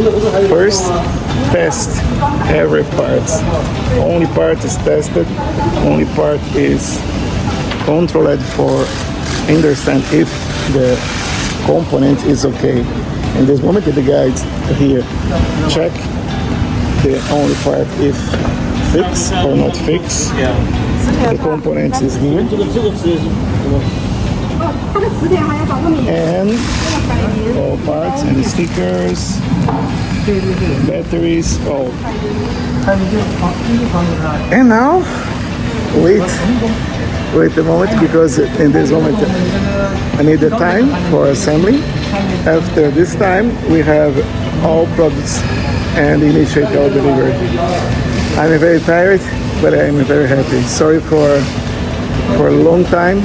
First, test every part. Only part is tested. Only part is controlled for understand if the component is okay. In this moment, the guys here check the only part if fixed or not fixed. The component is here. And all parts and stickers, batteries, all. And now, wait a moment, because in this moment I need the time for assembly. After this time, we have all products and initiate our delivery. I'm very tired, but I'm very happy. Sorry for a long time,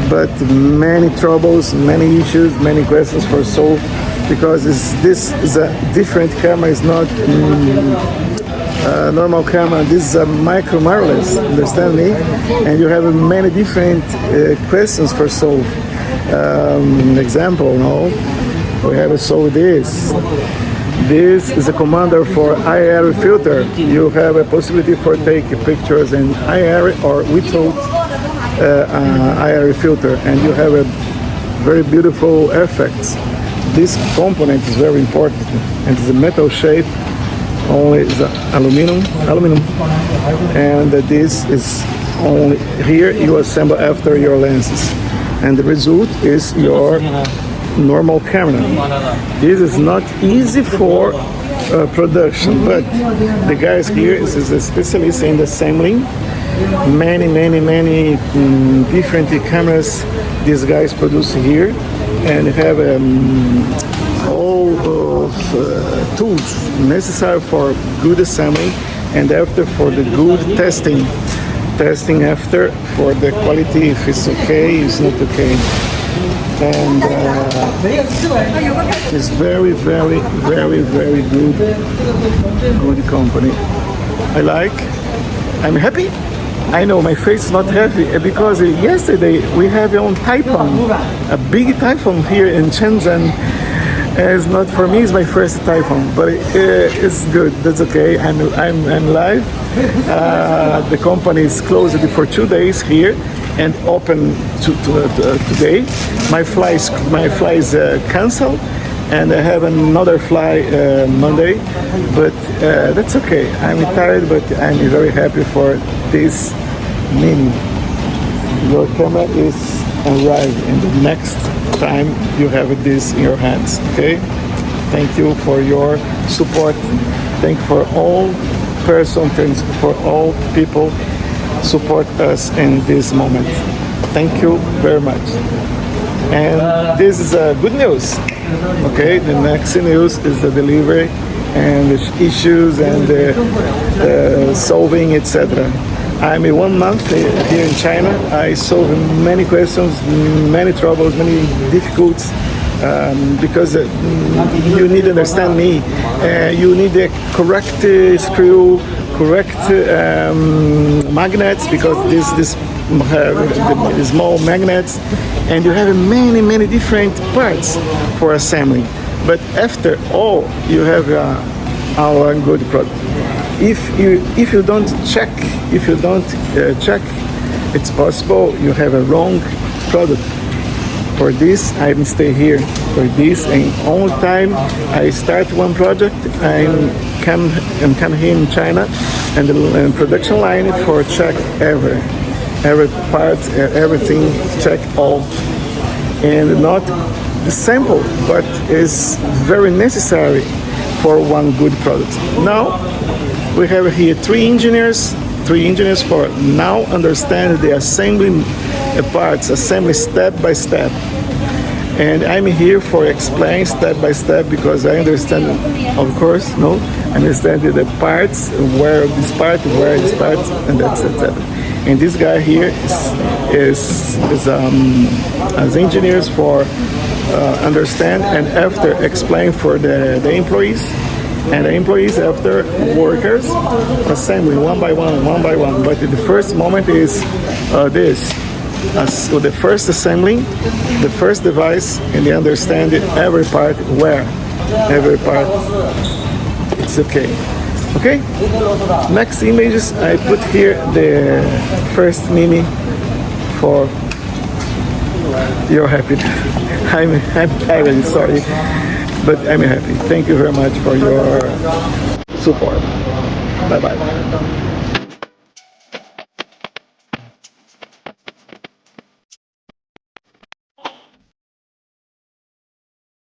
but many troubles, many issues, many questions for solve, because this is a different camera. It's not normal camera. This is a micro mirrorless, understand me? And you have many different questions for solve. Example, no? We have solved this. This is a commander for IR filter. You have a possibility for take pictures in IR or without IR filter, and you have a very beautiful effects. This component is very important, and it's a metal shape. Only is aluminum, and this is only here you assemble after your lenses, and the result is your normal camera. This is not easy for production, but the guys here is a specialist in assembling many different cameras. These guys produce here and have all of tools necessary for good assembly, and after for the good testing after for the quality, if it's okay, it's not okay. And it's very good company. I'm happy. I know my face is not happy because yesterday we have a typhoon, a big typhoon here in Shenzhen. It's not for me, it's my first typhoon, but it's good. That's okay. I'm live. The company is closed for 2 days here and open today. My flight is canceled, and I have another fly Monday, but that's okay. I'm tired, but I'm very happy for this mini. Your camera is arrived, and the next time you have this in your hands. Okay, thank you for your support. Thank you for all persons, thanks for all people support us in this moment. Thank you very much. And this is good news. Okay, the next news is the delivery and the issues and the solving, etc. I'm 1 month here in China. I solved many questions, many troubles, many difficulties, because you need to understand me. You need the correct screw, correct magnets, because this have small magnets, and you have many different parts for assembly. But after all, you have our good product. If you don't check, it's possible you have a wrong product. For this, I stay here. For this, and all time I start one project, I'm come here in China, and the production line for check every part, everything, check all, and not simple, but is very necessary for one good product. Now we have here three engineers for now understand the assembly parts, assembly step by step. And I'm here for explain step by step, because I understand, of course, I understand the parts, where this part, and that's it. And this guy here is as engineers for understand, and after explain for the employees, and the employees after workers, assembly one by one. But the first moment is this. So the first assembling, the first device, and they understand every part where. every part. It's okay. Okay? Next images, I put here the first mini for your happiness. I'm really sorry, but I'm happy. Thank you very much for your support. Bye-bye.